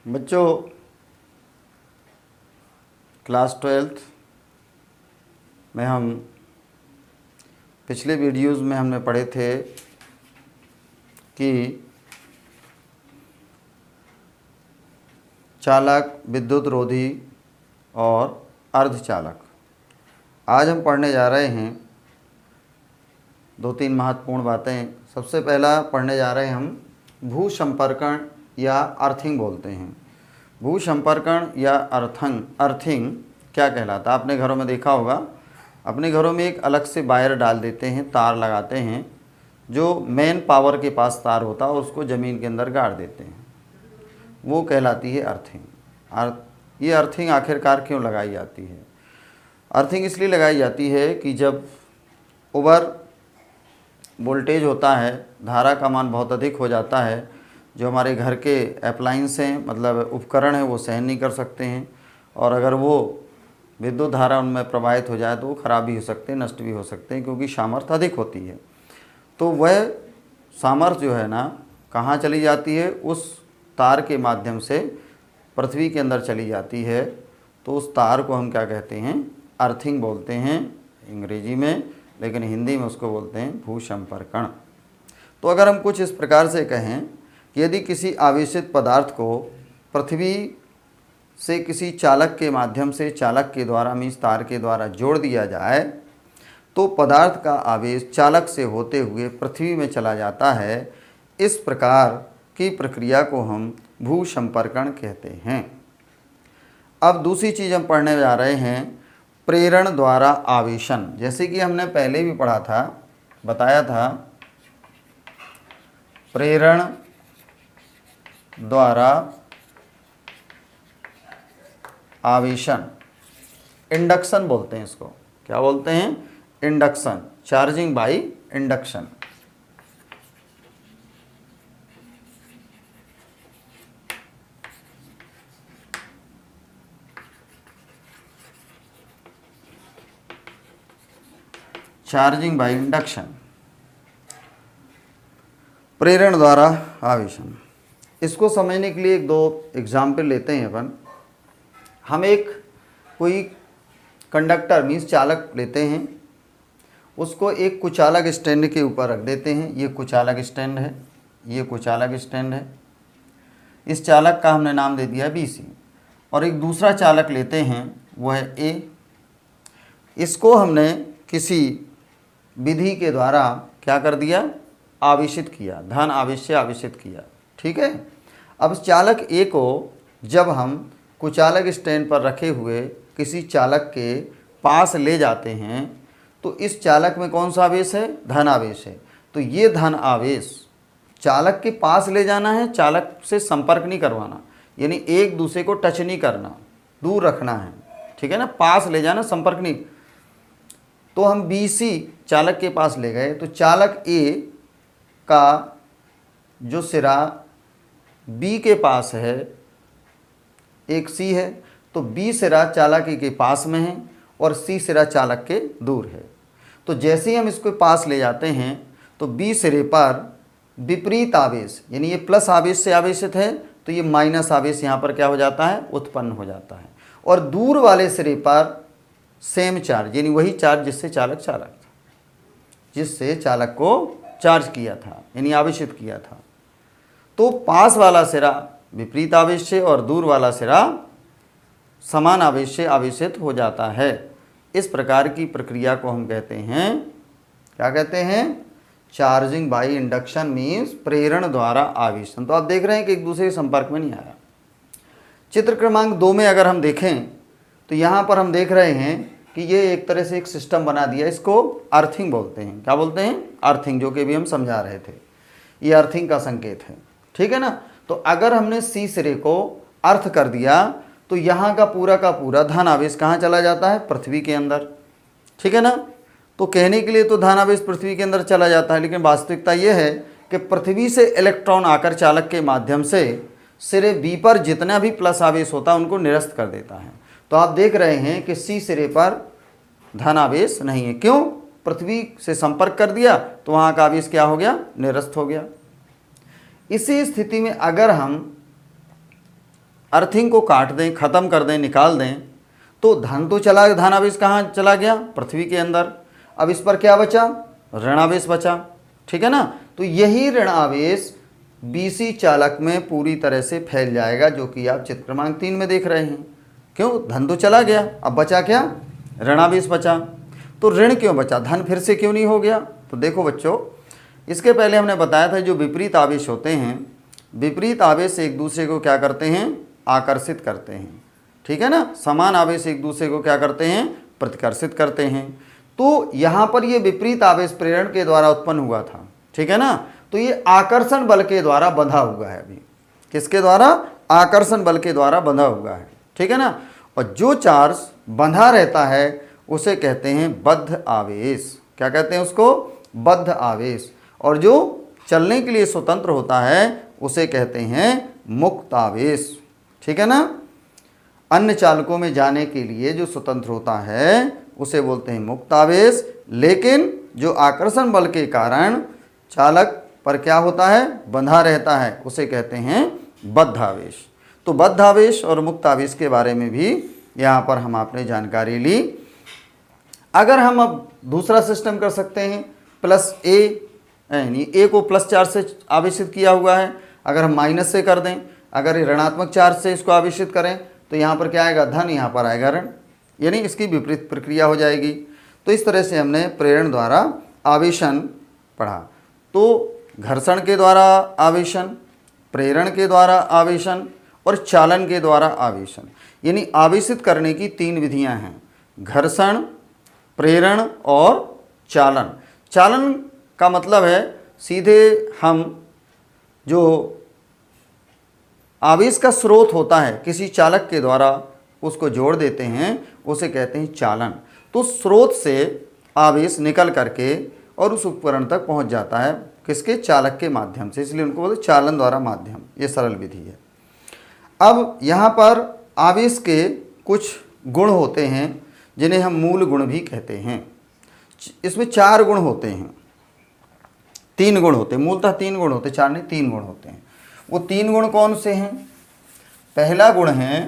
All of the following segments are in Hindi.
बच्चों, क्लास 12th में हम पिछले वीडियोज़ में हमने पढ़े थे कि चालक, विद्युत रोधी और अर्धचालक। आज हम पढ़ने जा रहे हैं दो तीन महत्वपूर्ण बातें। सबसे पहला पढ़ने जा रहे हैं हम भू संपर्कण या अर्थिंग बोलते हैं। भू संपर्कण या अर्थिंग क्या कहलाता है? आपने घरों में देखा होगा, अपने घरों में एक अलग से वायर डाल देते हैं, तार लगाते हैं, जो मेन पावर के पास तार होता है और उसको ज़मीन के अंदर गाड़ देते हैं, वो कहलाती है अर्थिंग। ये अर्थिंग आखिरकार क्यों लगाई जाती है? अर्थिंग इसलिए लगाई जाती है कि जब ओवर वोल्टेज होता है, धारा का मान बहुत अधिक हो जाता है, जो हमारे घर के अप्लायंस हैं, मतलब उपकरण हैं, वो सहन नहीं कर सकते हैं, और अगर वो विद्युत धारा उनमें प्रवाहित हो जाए तो वो ख़राब भी हो सकते हैं, नष्ट भी हो सकते हैं, क्योंकि सामर्थ्य अधिक होती है। तो वह सामर्थ्य जो है ना, कहाँ चली जाती है? उस तार के माध्यम से पृथ्वी के अंदर चली जाती है। तो उस तार को हम क्या कहते हैं? अर्थिंग बोलते हैं अंग्रेजी में, लेकिन हिंदी में उसको बोलते हैं भू संपर्कण। तो अगर हम कुछ इस प्रकार से कहें कि यदि किसी आवेशित पदार्थ को पृथ्वी से किसी चालक के माध्यम से, चालक के द्वारा मीन्स तार के द्वारा जोड़ दिया जाए, तो पदार्थ का आवेश चालक से होते हुए पृथ्वी में चला जाता है। इस प्रकार की प्रक्रिया को हम भू संपर्कण कहते हैं। अब दूसरी चीज़ हम पढ़ने जा रहे हैं, प्रेरण द्वारा आवेशन। जैसे कि हमने पहले भी पढ़ा था, बताया था, प्रेरण द्वारा आवेशन, इंडक्शन बोलते हैं इसको। क्या बोलते हैं? Induction, charging by induction. Charging by induction, प्रेरण द्वारा आवेशन। इसको समझने के लिए एक दो एग्जाम्पल लेते हैं अपन। हम एक कोई कंडक्टर मीन्स चालक लेते हैं, उसको एक कुचालक स्टैंड के ऊपर रख देते हैं। ये कुचालक स्टैंड है, ये कुचालक स्टैंड है। इस चालक का हमने नाम दे दिया BC। और एक दूसरा चालक लेते हैं, वो है A। इसको हमने किसी विधि के द्वारा क्या कर दिया? आवेशित किया, धन आवेश से आवेशित किया। ठीक है। अब चालक A को जब हम कुचालक स्टैंड पर रखे हुए किसी चालक के पास ले जाते हैं, तो इस चालक में कौन सा आवेश है? धन आवेश है। तो ये धन आवेश चालक के पास ले जाना है, चालक से संपर्क नहीं करवाना, यानी एक दूसरे को टच नहीं करना, दूर रखना है। ठीक है ना, पास ले जाना, संपर्क नहीं। तो हम BC चालक के पास ले गए, तो चालक A का जो सिरा B के पास है, एक C है, तो B सिरा चालक A के पास में है और C सिरा चालक के दूर है। तो जैसे ही हम इसको पास ले जाते हैं, तो B सिरे पर विपरीत आवेश, यानी ये प्लस आवेश से आवेशित है, तो ये माइनस आवेश यहाँ पर क्या हो जाता है? उत्पन्न हो जाता है। और दूर वाले सिरे पर सेम चार्ज, यानी वही चार्ज जिससे चालक जिससे चालक को चार्ज किया था, यानी आवेशित किया था। तो पास वाला सिरा विपरीत आवेश से और दूर वाला सिरा समान आवेश से आवेशित हो जाता है। इस प्रकार की प्रक्रिया को हम कहते हैं, क्या कहते हैं? चार्जिंग बाय इंडक्शन मीन्स प्रेरण द्वारा आवेशन। तो आप देख रहे हैं कि एक दूसरे के संपर्क में नहीं आया। चित्र क्रमांक 2 में अगर हम देखें, तो यहाँ पर हम देख रहे हैं कि ये एक तरह से एक सिस्टम बना दिया, इसको अर्थिंग बोलते हैं। क्या बोलते हैं? अर्थिंग, जो कि भी हम समझा रहे थे। ये अर्थिंग का संकेत है। ठीक है ना। तो अगर हमने C सिरे को अर्थ कर दिया, तो यहाँ का पूरा धन आवेश कहाँ चला जाता है? पृथ्वी के अंदर। ठीक है ना। तो कहने के लिए तो धन आवेश पृथ्वी के अंदर चला जाता है, लेकिन वास्तविकता ये है कि पृथ्वी से इलेक्ट्रॉन आकर चालक के माध्यम से सिरे B पर जितना भी प्लस आवेश होता है उनको निरस्त कर देता है। तो आप देख रहे हैं कि C सिरे पर धन आवेश नहीं है। क्यों? पृथ्वी से संपर्क कर दिया, तो वहाँ का आवेश क्या हो गया? निरस्त हो गया। इसी स्थिति में अगर हम अर्थिंग को काट दें, ख़त्म कर दें, निकाल दें, तो धन तो चला, धनावेश कहाँ चला गया? पृथ्वी के अंदर। अब इस पर क्या बचा? ऋणावेश बचा। ठीक है ना? तो यही ऋण आवेश बीसी चालक में पूरी तरह से फैल जाएगा, जो कि आप चित्र क्रमांक 3 में देख रहे हैं। क्यों? धन तो चला गया, अब बचा क्या? ऋणावेश बचा। तो ऋण क्यों बचा? धन फिर से क्यों नहीं हो गया? तो देखो बच्चों, इसके पहले हमने बताया था जो विपरीत आवेश होते हैं, विपरीत आवेश एक दूसरे को क्या करते हैं? आकर्षित करते हैं। ठीक है ना? समान आवेश एक दूसरे को क्या करते हैं? प्रतिकर्षित करते हैं। तो यहाँ पर ये विपरीत आवेश प्रेरण के द्वारा उत्पन्न हुआ था। ठीक है ना? तो ये आकर्षण बल के द्वारा बंधा हुआ है। अभी किसके द्वारा? आकर्षण बल के द्वारा बंधा हुआ है। ठीक है ना? और जो चार्ज बंधा रहता है उसे कहते हैं बद्ध आवेश। क्या कहते हैं उसको? बद्ध आवेश। और जो चलने के लिए स्वतंत्र होता है उसे कहते हैं मुक्त आवेश। ठीक है ना? अन्य चालकों में जाने के लिए जो स्वतंत्र होता है उसे बोलते हैं मुक्त आवेश, लेकिन जो आकर्षण बल के कारण चालक पर क्या होता है? बंधा रहता है, उसे कहते हैं बद्ध आवेश। तो बद्ध आवेश और मुक्त आवेश के बारे में भी यहाँ पर हम आपने जानकारी ली। अगर हम अब दूसरा सिस्टम कर सकते हैं, प्लस ए, यानी ए को प्लस चार्ज से आवेशित किया हुआ है, अगर हम माइनस से कर दें, अगर ये ऋणात्मक चार्ज से इसको आवेशित करें तो यहाँ पर क्या आएगा? धन, यहाँ पर आएगा ऋण, यानी इसकी विपरीत प्रक्रिया हो जाएगी। तो इस तरह से हमने प्रेरण द्वारा आवेशन पढ़ा। तो घर्षण के द्वारा आवेशन, प्रेरण के द्वारा आवेशन और चालन के द्वारा आवेशन, यानी आवेशित करने की 3 विधियां हैं: घर्षण, प्रेरण और चालन। चालन का मतलब है सीधे हम जो आवेश का स्रोत होता है किसी चालक के द्वारा उसको जोड़ देते हैं, उसे कहते हैं चालन। तो स्रोत से आवेश निकल करके और उस उपकरण तक पहुंच जाता है, किसके? चालक के माध्यम से, इसलिए उनको बोलते चालन द्वारा माध्यम। ये सरल विधि है। अब यहाँ पर आवेश के कुछ गुण होते हैं जिन्हें हम मूल गुण भी कहते हैं। इसमें 4 गुण होते हैं, 3 गुण होते हैं, मूलतः 3 गुण होते हैं, 4 नहीं 3 गुण होते हैं। वो 3 गुण कौन से हैं? पहला गुण है,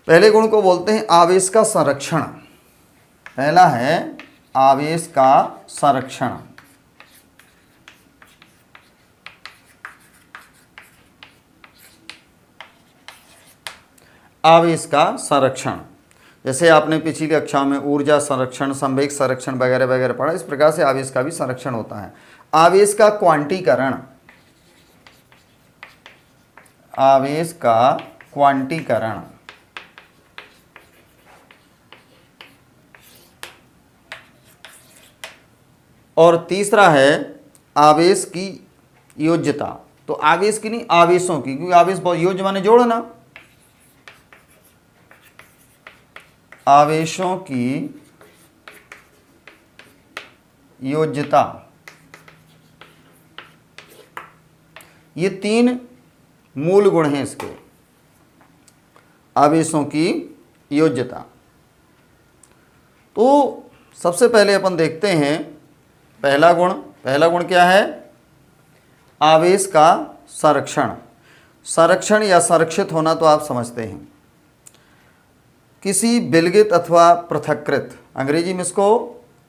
पहले गुण को बोलते हैं आवेश का संरक्षण। पहला है आवेश का संरक्षण। आवेश का संरक्षण, जैसे आपने पिछली कक्षा में ऊर्जा संरक्षण, संवेग संरक्षण वगैरह वगैरह पढ़ा, इस प्रकार से आवेश का भी संरक्षण होता है। आवेश का क्वांटीकरण, आवेश का क्वांटीकरण, और तीसरा है आवेश की योज्यता। तो आवेश की नहीं, आवेशों की, क्योंकि आवेश बहुत योज्य माने जोड़ना, आवेशों की योज्यता। ये 3 मूल गुण हैं इसके, आवेशों की योज्यता। तो सबसे पहले अपन देखते हैं पहला गुण। पहला गुण क्या है? आवेश का संरक्षण। संरक्षण या संरक्षित होना तो आप समझते हैं। किसी विलगित अथवा पृथक्कृत, अंग्रेजी में इसको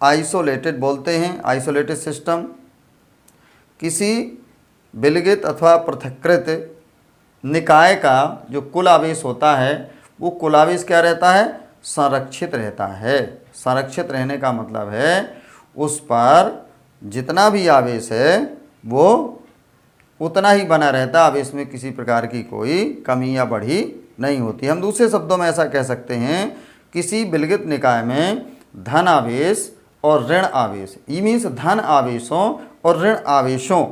आइसोलेटेड बोलते हैं, आइसोलेटेड सिस्टम। किसी विलगित अथवा पृथक्कृत निकाय का जो कुल आवेश होता है वो कुल आवेश क्या रहता है? संरक्षित रहता है। संरक्षित रहने का मतलब है उस पर जितना भी आवेश है वो उतना ही बना रहता है, आवेश में किसी प्रकार की कोई कमी या बढ़ी नहीं होती। हम दूसरे शब्दों में ऐसा कह सकते हैं, किसी विलगित निकाय में धन आवेश और ऋण आवेश, ये मीन्स धन आवेशों और ऋण आवेशों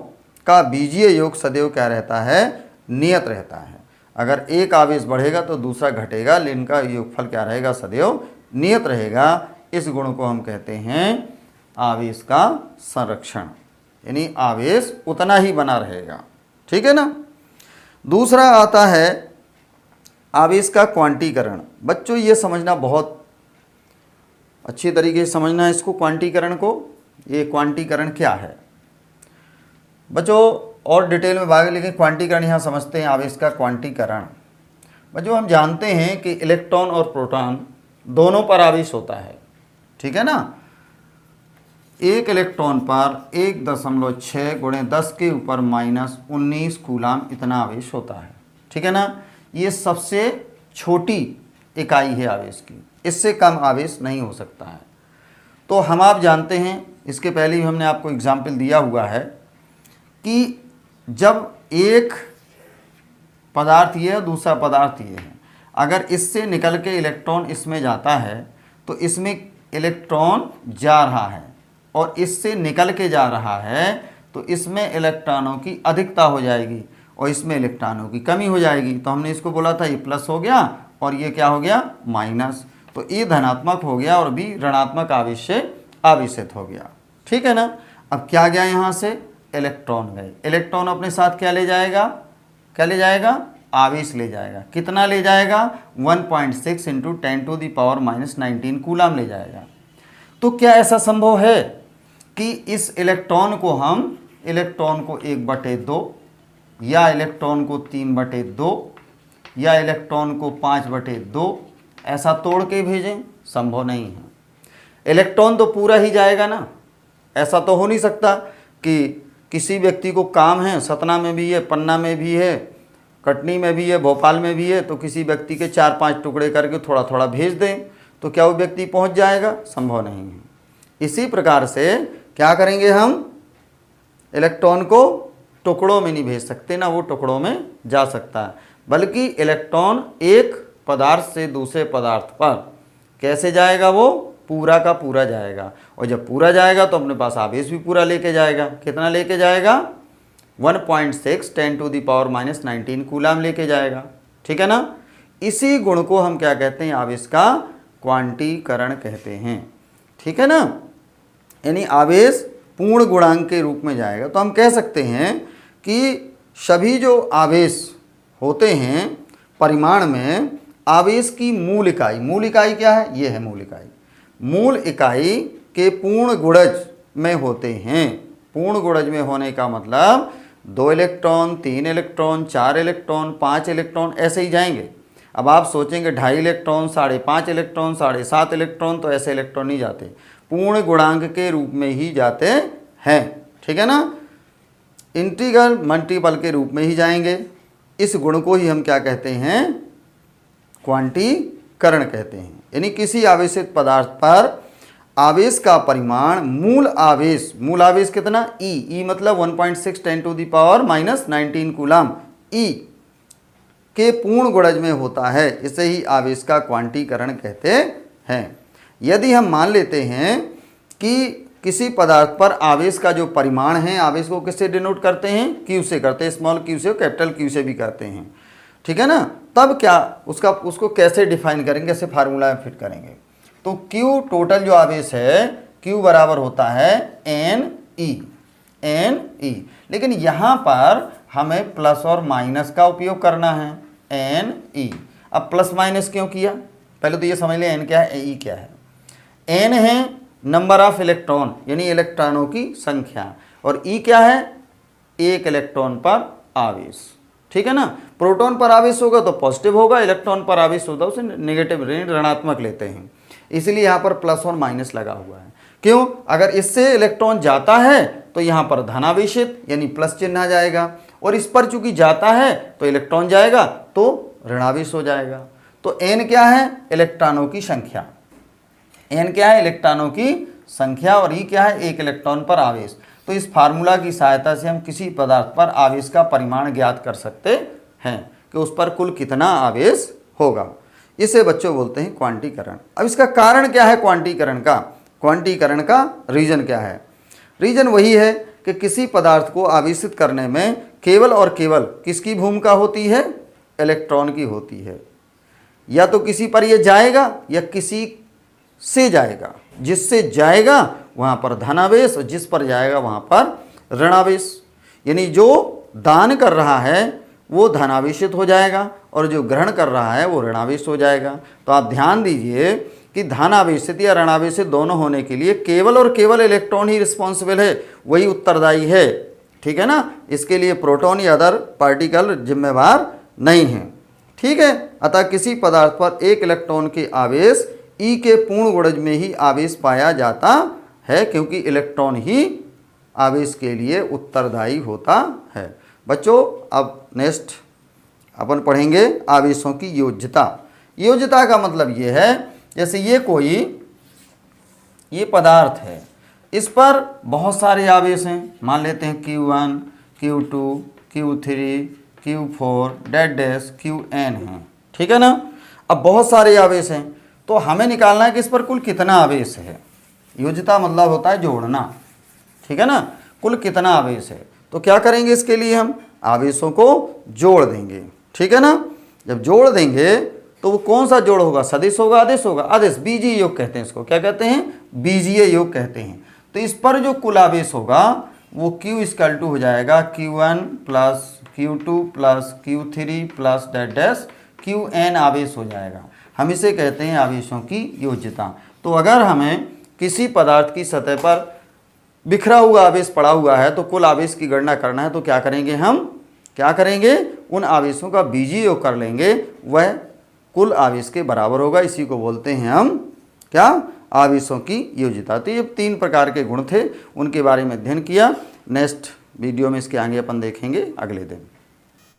का बीजीय योग सदैव क्या रहता है? नियत रहता है। अगर एक आवेश बढ़ेगा तो दूसरा घटेगा, लेकिन इनका योगफल क्या रहेगा? सदैव नियत रहेगा। इस गुण को हम कहते हैं आवेश का संरक्षण, यानी आवेश उतना ही बना रहेगा। ठीक है ना? दूसरा आता है आवेश का क्वांटीकरण। बच्चों ये समझना बहुत अच्छी तरीके से समझना है इसको, क्वांटीकरण को। ये क्वांटीकरण क्या है? बच्चों और डिटेल में भाग, लेकिन क्वांटीकरण यहाँ समझते हैं आवेश का क्वांटीकरण। जो हम जानते हैं कि इलेक्ट्रॉन और प्रोटॉन दोनों पर आवेश होता है, ठीक है ना। एक इलेक्ट्रॉन पर 1.6 गुणे 10 के ऊपर -19 कूलाम इतना आवेश होता है, ठीक है ना। ये सबसे छोटी इकाई है आवेश की, इससे कम आवेश नहीं हो सकता है। तो हम आप जानते हैं, इसके पहले ही हमने आपको एग्जाम्पल दिया हुआ है कि जब एक पदार्थ ये है, दूसरा पदार्थ ये है, अगर इससे निकल के इलेक्ट्रॉन इसमें जाता है तो इसमें इलेक्ट्रॉन जा रहा है, और इससे निकल के जा रहा है तो इसमें इलेक्ट्रॉनों की अधिकता हो जाएगी और इसमें इलेक्ट्रॉनों की कमी हो जाएगी। तो हमने इसको बोला था ये प्लस हो गया और ये क्या हो गया, माइनस। तो ए धनात्मक हो गया और बी ऋणात्मक आवेश से आवेशित हो गया, ठीक है ना। अब क्या गया यहाँ से, इलेक्ट्रॉन गए। इलेक्ट्रॉन अपने साथ क्या ले जाएगा, क्या ले जाएगा, आवेश ले जाएगा। कितना ले जाएगा, 1.6 × 10⁻⁻19 कूलाम ले जाएगा। तो क्या ऐसा संभव है कि इस इलेक्ट्रॉन को हम इलेक्ट्रॉन को 1/2 या इलेक्ट्रॉन को 3/2 या इलेक्ट्रॉन को 5/2 ऐसा तोड़ के भेजें? संभव नहीं है। इलेक्ट्रॉन तो पूरा ही जाएगा ना। ऐसा तो हो नहीं सकता कि किसी व्यक्ति को काम है, सतना में भी है, पन्ना में भी है, कटनी में भी है, भोपाल में भी है, तो किसी व्यक्ति के 4-5 टुकड़े करके थोड़ा थोड़ा भेज दें, तो क्या वो व्यक्ति पहुंच जाएगा? संभव नहीं है। इसी प्रकार से क्या करेंगे, हम इलेक्ट्रॉन को टुकड़ों में नहीं भेज सकते ना, वो टुकड़ों में जा सकता है, बल्कि इलेक्ट्रॉन एक पदार्थ से दूसरे पदार्थ पर कैसे जाएगा, वो पूरा का पूरा जाएगा। और जब पूरा जाएगा तो अपने पास आवेश भी पूरा लेके जाएगा। कितना लेके जाएगा, 1.6 10⁻⁻19 कूलाम लेके जाएगा, ठीक है ना। इसी गुण को हम क्या कहते हैं, आवेश का क्वांटीकरण कहते हैं, ठीक है ना। यानी आवेश पूर्ण गुणांक के रूप में जाएगा। तो हम कह सकते हैं कि सभी जो आवेश होते हैं परिमाण में, आवेश की मूल इकाई क्या है, ये है मूल इकाई। मूल इकाई के पूर्ण गुणज में होते हैं। पूर्ण गुणज में होने का मतलब 2 इलेक्ट्रॉन, 3 इलेक्ट्रॉन, 4 इलेक्ट्रॉन, 5 इलेक्ट्रॉन ऐसे ही जाएंगे। अब आप सोचेंगे 2.5 इलेक्ट्रॉन, 5.5 इलेक्ट्रॉन, 7.5 इलेक्ट्रॉन, तो ऐसे इलेक्ट्रॉन नहीं जाते, पूर्ण गुणांक के रूप में ही जाते हैं, ठीक है ना। इंटीग्रल मल्टीपल के रूप में ही जाएंगे। इस गुण को ही हम क्या कहते हैं, क्वांटीकरण कहते हैं। यानी किसी आवेशित पदार्थ पर आवेश का परिमाण मूल आवेश कितना, ई मतलब 1.6 10⁻⁻19 कूलाम ई के पूर्ण गुणज में होता है। इसे ही आवेश का क्वांटीकरण कहते हैं। यदि हम मान लेते हैं कि किसी पदार्थ पर आवेश का जो परिमाण है, आवेश को किससे डिनोट करते हैं, क्यू से करते हैं, स्मॉल क्यू से, कैपिटल क्यू से भी करते हैं, ठीक है ना। तब क्या उसको कैसे डिफाइन करेंगे, कैसे फार्मूला में फिट करेंगे। तो क्यू टोटल जो आवेश है, क्यू बराबर होता है एन ई। लेकिन यहाँ पर हमें प्लस और माइनस का उपयोग करना है, एन ई। अब प्लस माइनस क्यों किया, पहले तो ये समझ लें एन क्या है, ई क्या है। एन है नंबर ऑफ इलेक्ट्रॉन, यानी इलेक्ट्रॉनों की संख्या, और ई क्या है, एक इलेक्ट्रॉन पर आवेश, ठीक है ना। प्रोटॉन पर आवेश होगा तो पॉजिटिव होगा, इलेक्ट्रॉन पर आवेश होगा उसे नेगेटिव ऋणात्मक लेते हैं, इसलिए यहाँ पर प्लस और माइनस लगा हुआ है। क्यों, अगर इससे इलेक्ट्रॉन जाता है तो यहाँ पर धनावेशित यानी प्लस चिन्ह आ जाएगा, और इस पर चूंकि जाता है तो इलेक्ट्रॉन जाएगा तो ऋणावेश हो जाएगा। तो एन क्या है, इलेक्ट्रॉनों की संख्या, एन क्या है, इलेक्ट्रॉनों की संख्या, और ई क्या है, एक इलेक्ट्रॉन पर आवेश। तो इस फार्मूला की सहायता से हम किसी पदार्थ पर आवेश का परिमाण ज्ञात कर सकते हैं कि उस पर कुल कितना आवेश होगा। इसे बच्चों बोलते हैं क्वांटीकरण। अब इसका कारण क्या है क्वांटीकरण का रीजन क्या है। रीजन वही है कि किसी पदार्थ को आवेशित करने में केवल और केवल किसकी भूमिका होती है, इलेक्ट्रॉन की होती है। या तो किसी पर यह जाएगा या किसी से जाएगा। जिससे जाएगा वहाँ पर धनावेश और जिस पर जाएगा वहाँ पर ऋणावेश। यानी जो दान कर रहा है वो धनावेशित हो जाएगा और जो ग्रहण कर रहा है वो ऋणावेश हो जाएगा। तो आप ध्यान दीजिए कि धनावेशित या ऋणावेशित दोनों होने के लिए केवल और केवल इलेक्ट्रॉन ही रिस्पॉन्सिबल है, वही उत्तरदायी है। ठीक है ना। इसके लिए प्रोटॉन या अदर पार्टिकल जिम्मेवार नहीं है, ठीक है। अतः किसी पदार्थ पर एक इलेक्ट्रॉन के आवेश E के पूर्ण गुणज में ही आवेश पाया जाता है, क्योंकि इलेक्ट्रॉन ही आवेश के लिए उत्तरदायी होता है। बच्चों अब नेक्स्ट अपन पढ़ेंगे आवेशों की योज्यता। योज्यता का मतलब ये है, जैसे ये पदार्थ है, इस पर बहुत सारे आवेश हैं, मान लेते हैं Q1, Q2, Q3, Q4 dash Qn है, ठीक है ना। अब बहुत सारे आवेश हैं तो हमें निकालना है कि इस पर कुल कितना आवेश है। योज्यता मतलब होता है जोड़ना, ठीक है ना, कुल कितना आवेश है। तो क्या करेंगे, इसके लिए हम आवेशों को जोड़ देंगे, ठीक है ना। जब जोड़ देंगे तो वो कौन सा जोड़ होगा, सदिश होगा, आदेश होगा, आदेश, बीजीय योग कहते हैं इसको, क्या कहते हैं, बीजीय योग कहते हैं। तो इस पर जो कुल आवेश होगा वो Q = हो जाएगा Q1 plus Q2 plus Q3 plus dash Qn आवेश हो जाएगा। हम इसे कहते हैं आवेशों की योज्यता। तो अगर हमें किसी पदार्थ की सतह पर बिखरा हुआ आवेश पड़ा हुआ है तो कुल आवेश की गणना करना है, तो क्या करेंगे, हम क्या करेंगे, उन आवेशों का बीजीय योग कर लेंगे, वह कुल आवेश के बराबर होगा। इसी को बोलते हैं हम क्या, आवेशों की योज्यता। तो ये 3 प्रकार के गुण थे, उनके बारे में अध्ययन किया। नेक्स्ट वीडियो में इसके आगे अपन देखेंगे अगले दिन।